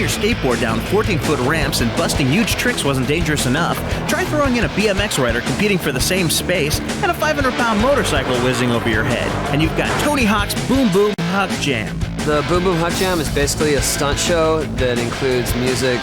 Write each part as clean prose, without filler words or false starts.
your skateboard down 14-foot ramps and busting huge tricks wasn't dangerous enough, try throwing in a BMX rider competing for the same space and a 500-pound motorcycle whizzing over your head. And you've got Tony Hawk's Boom Boom HuckJam. The Boom Boom HuckJam is basically a stunt show that includes music,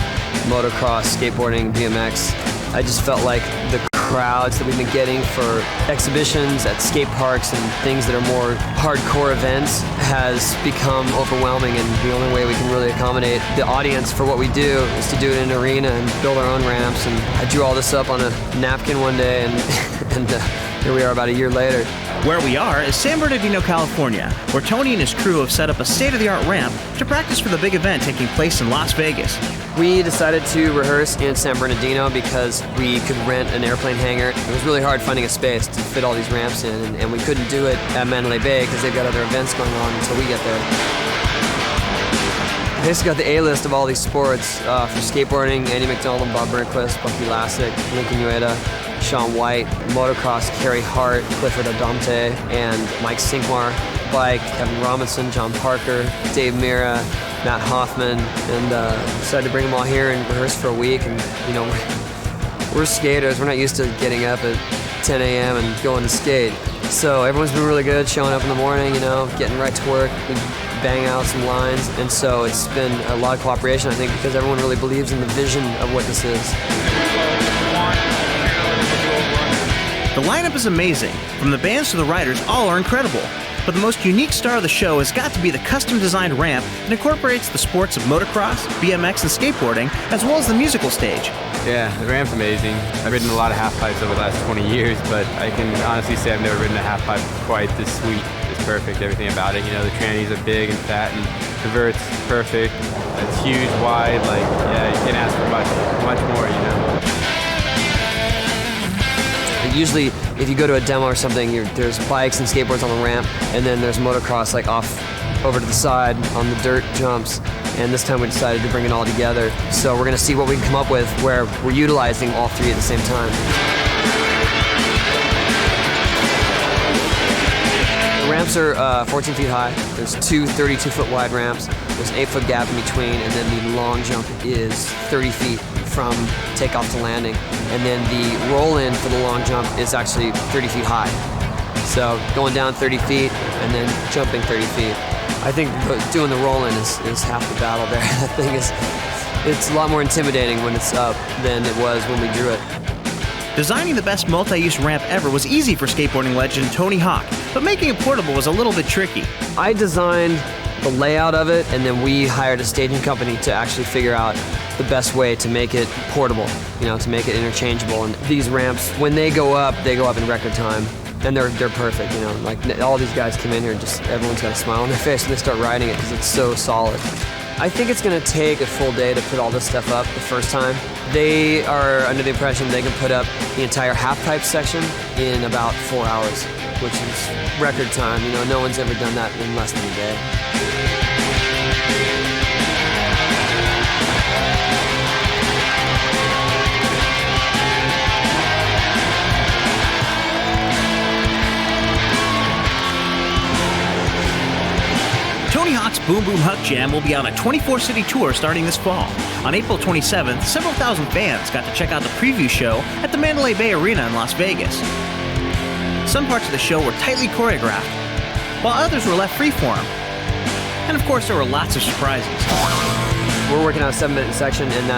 motocross, skateboarding, BMX. I just felt like the crowds that we've been getting for exhibitions at skate parks and things that are more hardcore events has become overwhelming, and the only way we can really accommodate the audience for what we do is to do it in an arena and build our own ramps. And I drew all this up on a napkin one day, and here we are about a year later. Where we are is San Bernardino, California, where Tony and his crew have set up a state-of-the-art ramp to practice for the big event taking place in Las Vegas. We decided to rehearse in San Bernardino because we could rent an airplane hangar. It was really hard finding a space to fit all these ramps in, and we couldn't do it at Mandalay Bay because they've got other events going on until we get there. They basically got the A-list of all these sports for skateboarding: Andy McDonald, Bob Burnquist, Bucky Lassick, Lincoln Ueda, Shaun White; motocross, Carey Hart, Clifford Adamte, and Mike Sinkmar; bike, Kevin Robinson, John Parker, Dave Mira, Matt Hoffman, and decided to bring them all here and rehearse for a week. And you know, we're skaters. We're not used to getting up at 10 a.m. and going to skate. So everyone's been really good, showing up in the morning, you know, getting right to work. We bang out some lines, and so it's been a lot of cooperation, I think, because everyone really believes in the vision of what this is. The lineup is amazing. From the bands to the riders, all are incredible. But the most unique star of the show has got to be the custom-designed ramp that incorporates the sports of motocross, BMX, and skateboarding, as well as the musical stage. Yeah, the ramp's amazing. I've ridden a lot of half-pipes over the last 20 years, but I can honestly say I've never ridden a half-pipe quite this sweet. It's perfect, everything about it. You know, the trannies are big and fat, and the vert's perfect. It's huge, wide, like, yeah, you can't ask for much more, you know. Usually, if you go to a demo or something, there's bikes and skateboards on the ramp, and then there's motocross like off over to the side on the dirt jumps. And this time we decided to bring it all together. So we're going to see what we can come up with where we're utilizing all three at the same time. The ramps are 14 feet high. There's two 32-foot wide ramps. There's an 8-foot gap in between, and then the long jump is 30 feet from takeoff to landing. And then the roll-in for the long jump is actually 30 feet high. So going down 30 feet and then jumping 30 feet. I think doing the roll-in is half the battle there. That thing it's a lot more intimidating when it's up than it was when we drew it. Designing the best multi-use ramp ever was easy for skateboarding legend Tony Hawk, but making it portable was a little bit tricky. I designed the layout of it, and then we hired a staging company to actually figure out the best way to make it portable, you know, to make it interchangeable. And these ramps, when they go up in record time, and they're perfect, you know. Like, all these guys come in here and just everyone's got a smile on their face when they start riding it because it's so solid. I think it's going to take a full day to put all this stuff up the first time. They are under the impression they can put up the entire half-pipe section in about 4 hours, which is record time. You know, no one's ever done that in less than a day. Tony Hawk's Boom Boom HuckJam will be on a 24-city tour starting this fall. On April 27th, several thousand fans got to check out the preview show at the Mandalay Bay Arena in Las Vegas. Some parts of the show were tightly choreographed, while others were left freeform. And of course, there were lots of surprises. We're working on a 7-minute section, and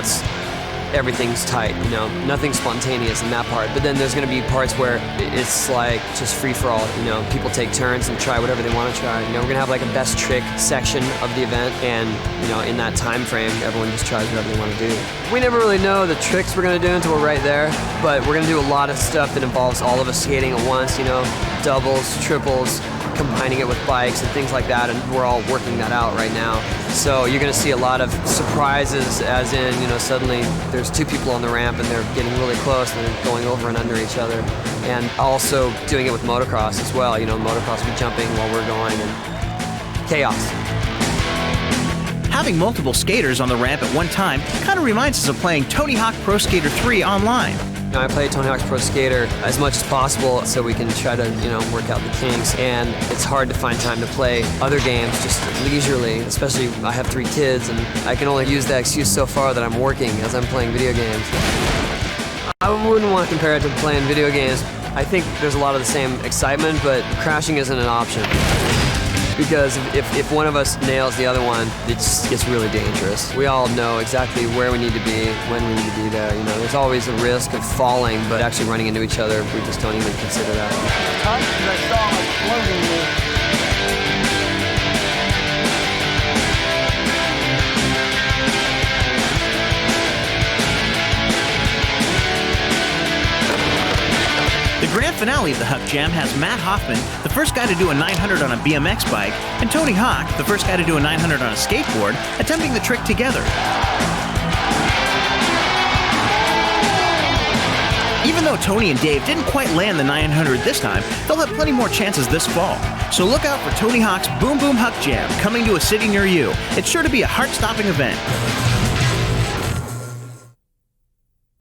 everything's tight, you know, nothing's spontaneous in that part. But then there's going to be parts where it's like just free for all, you know, people take turns and try whatever they want to try. You know, we're going to have like a best trick section of the event, and, you know, in that time frame, everyone just tries whatever they want to do. We never really know the tricks we're going to do until we're right there, but we're going to do a lot of stuff that involves all of us skating at once, you know, doubles, triples, combining it with bikes and things like that, and we're all working that out right now. So you're going to see a lot of surprises, as in, you know, suddenly there's two people on the ramp and they're getting really close and they're going over and under each other. And also doing it with motocross as well. You know, motocross will be jumping while we're going, and chaos. Having multiple skaters on the ramp at one time kind of reminds us of playing Tony Hawk Pro Skater 3 online. I play Tony Hawk's Pro Skater as much as possible so we can try to, work out the kinks. And it's hard to find time to play other games just leisurely, especially I have 3 kids and I can only use that excuse so far that I'm working as I'm playing video games. I wouldn't want to compare it to playing video games. I think there's a lot of the same excitement, but crashing isn't an option. Because if one of us nails the other one, it just gets really dangerous. We all know exactly where we need to be, when we need to be there. There's always a risk of falling, but actually running into each other, we just don't even consider that. The grand finale of the HuckJam has Matt Hoffman, the first guy to do a 900 on a BMX bike, and Tony Hawk, the first guy to do a 900 on a skateboard, attempting the trick together. Even though Tony and Dave didn't quite land the 900 this time, they'll have plenty more chances this fall. So look out for Tony Hawk's Boom Boom HuckJam coming to a city near you. It's sure to be a heart-stopping event.